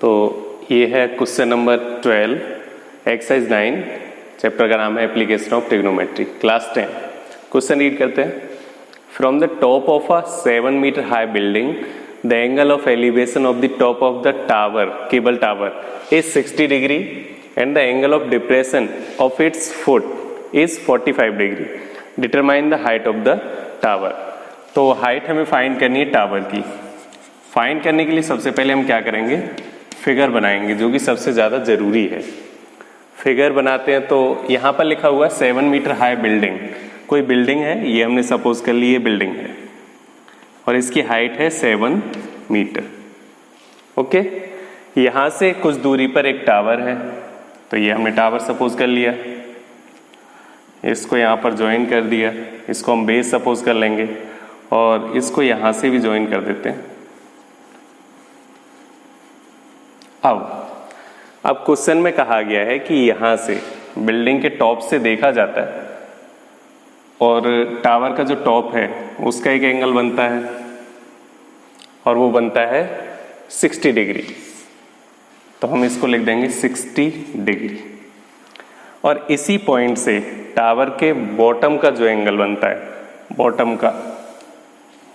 तो ये है क्वेश्चन नंबर 12 एक्सरसाइज 9 चैप्टर का नाम है application of trigonometry class 10। Question read करते हैं। From the top of a 7 metre high building the angle of elevation of the top of the tower cable tower is 60 degree and the angle of depression of its foot is 45 degree. Determine the height of the tower. तो height हमें find करनी है tower की। Find करने के लिए सबसे पहले हम क्या करेंगे, फिगर बनाएंगे, जो कि सबसे ज़्यादा ज़रूरी है। फिगर बनाते हैं तो यहाँ पर लिखा हुआ है 7 मीटर हाई बिल्डिंग। कोई बिल्डिंग है, ये हमने सपोज कर ली ये बिल्डिंग है और इसकी हाइट है 7 मीटर। ओके, यहाँ से कुछ दूरी पर एक टावर है, तो ये हमने टावर सपोज कर लिया। इसको यहाँ पर ज्वाइन कर दिया, इसको हम बेस सपोज कर लेंगे और इसको यहाँ से भी ज्वाइन कर देते हैं। अब क्वेश्चन में कहा गया है कि यहाँ से बिल्डिंग के टॉप से देखा जाता है और टावर का जो टॉप है उसका एक एंगल बनता है और वो बनता है 60 डिग्री। तो हम इसको लिख देंगे 60 डिग्री। और इसी पॉइंट से टावर के बॉटम का जो एंगल बनता है, बॉटम का,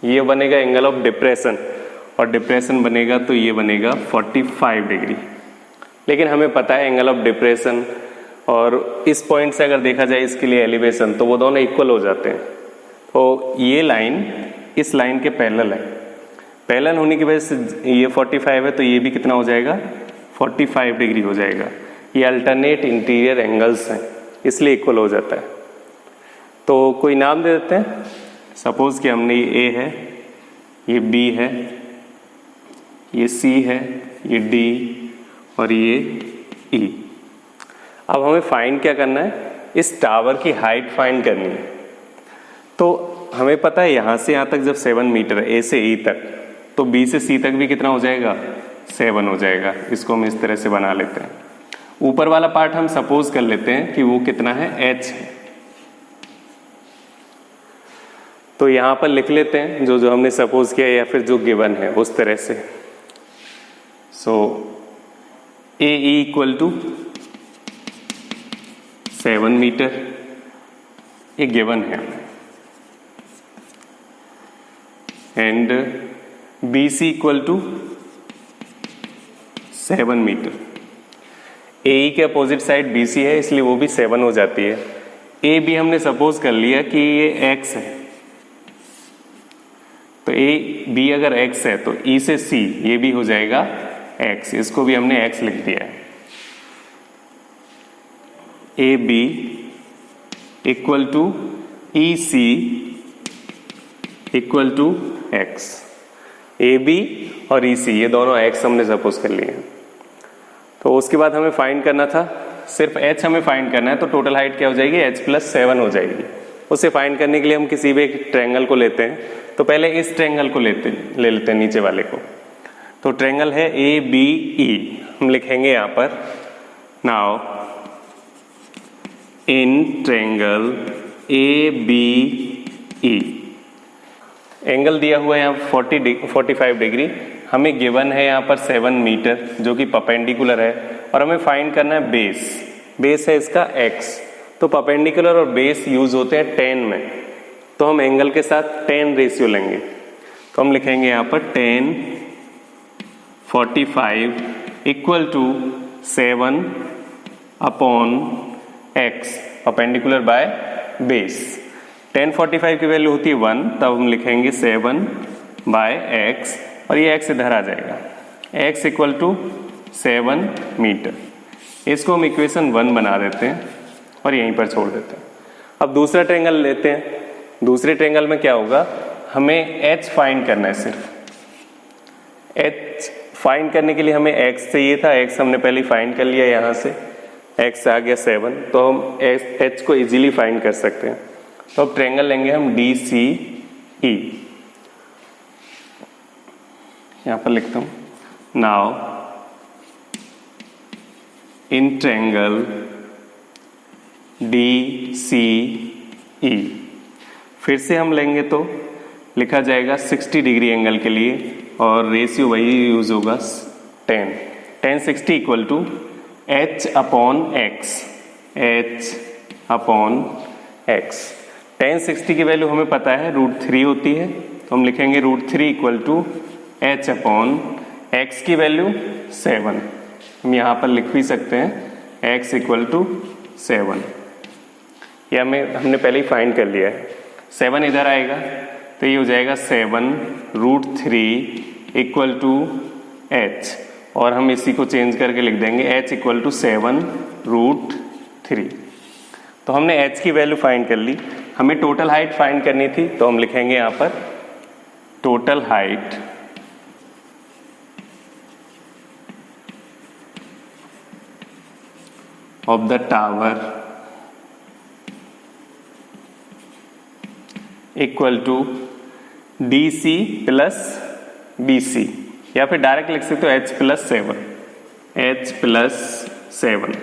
ये बनेगा एंगल ऑफ डिप्रेशन और डिप्रेशन बनेगा तो ये बनेगा 45 डिग्री। लेकिन हमें पता है एंगल ऑफ डिप्रेशन और इस पॉइंट से अगर देखा जाए इसके लिए एलिवेशन, तो वो दोनों इक्वल हो जाते हैं। तो ये लाइन इस लाइन के पैरेलल है। पैरेलल होने की वजह से ये 45 है तो ये भी कितना हो जाएगा, 45 डिग्री हो जाएगा। ये अल्टरनेट इंटीरियर एंगल्स हैं इसलिए इक्वल हो जाता है। तो कोई नाम दे देते हैं। सपोज कि हमने ये A है, ये B है, ये C है, ये D और ये E। अब हमें फाइंड क्या करना है, इस टावर की हाइट फाइंड करनी है। तो हमें पता है यहाँ से यहाँ तक जब 7 मीटर है, A से E तक, तो B से C तक भी कितना हो जाएगा, 7 हो जाएगा। इसको हम इस तरह से बना लेते हैं। ऊपर वाला पार्ट हम सपोज कर लेते हैं कि वो कितना है, H है। तो यहाँ पर लिख लेते हैं जो जो हमने सपोज किया या फिर जो गिवन है उस तरह से। सो AE इक्वल टू 7 मीटर, ये गिवन है। And BC equal to 7 metre. AE के अपोजिट साइड BC है इसलिए वो भी 7 हो जाती है। AB हमने सपोज कर लिया कि ये X है, तो AB अगर X है तो E से C ये भी हो जाएगा X। इसको भी हमने X लिख दिया है। AB equal to EC equal to X। AB और EC ये दोनों X हमने सपोज कर लिए हैं। तो उसके बाद हमें फाइंड करना था, सिर्फ H हमें फाइंड करना है। तो टोटल हाइट क्या हो जाएगी, H प्लस 7 हो जाएगी। उसे फाइंड करने के लिए हम किसी भी एक ट्रायंगल को लेते हैं। तो पहले इस ट्रायंगल को ले लेते हैं, नीचे वाले को। तो ट्रायंगल है ABE, हम लिखेंगे यहाँ पर now in triangle ABE angle दिया हुआ है यहाँ 45 डिग्री। हमें गिवन है यहाँ पर 7 मीटर जो कि परपेंडिकुलर है और हमें फाइंड करना है बेस। बेस है इसका X। तो परपेंडिकुलर और बेस यूज होते हैं 10 में, तो हम एंगल के साथ 10 रेशियो लेंगे। तो हम लिखेंगे यहाँ पर 10 45 equal to 7 upon X, perpendicular by base. 10 45 की वैल्यू होती है 1, तब हम लिखेंगे 7 बाय X और ये X इधर आ जाएगा। X equal to 7 metre. इसको हम इक्वेशन 1 बना देते हैं और यहीं पर छोड़ देते हैं। अब दूसरा ट्रायंगल लेते हैं। दूसरे ट्रायंगल में क्या होगा, हमें H फाइंड करना है। सिर्फ H फाइंड करने के लिए हमें X चाहिए था। X हमने पहले फाइंड कर लिया, यहाँ से X आ गया 7, तो हम H को इजीली फाइंड कर सकते हैं। तो अब ट्रायंगल लेंगे हम DCE। यहाँ पर लिखता हूँ नाउ इन ट्रायंगल DCE। फिर से हम लेंगे तो लिखा जाएगा 60 डिग्री एंगल के लिए और रेशियो वही यूज होगा 10। tan 60 equal to h upon x, h upon x। tan 60 की वैल्यू हमें पता है √3 होती है, तो हम लिखेंगे √3 equal to h upon x की वैल्यू 7। हम यहाँ पर लिख भी सकते हैं x इक्वल टू 7। यह हमने पहले ही फाइंड कर लिया है। 7 इधर आएगा तो ये हो जाएगा 7√3 इक्वल टू h, और हम इसी को चेंज करके लिख देंगे h इक्वल टू 7√3। तो हमने h की वैल्यू फाइंड कर ली। हमें टोटल हाइट फाइंड करनी थी, तो हम लिखेंगे यहाँ पर total height of the tower equal to DC plus BC, या फिर डायरेक्ट लिख सकते हो h plus 7, h plus 7।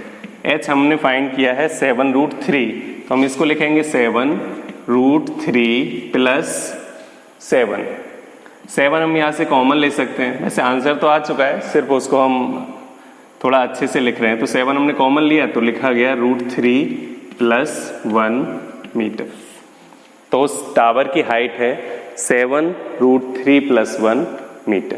h हमने फाइंड किया है 7√3, तो हम इसको लिखेंगे 7√3 प्लस 7। 7 हम यहाँ से कॉमन ले सकते हैं, वैसे आंसर तो आ चुका है, सिर्फ उसको हम थोड़ा अच्छे से लिख रहे हैं। तो 7 हमने कॉमन लिया तो लिखा गया √3 प्लस 1 मीटर। तो उस टावर की हाइट है 7√3 प्लस 1 मीटर।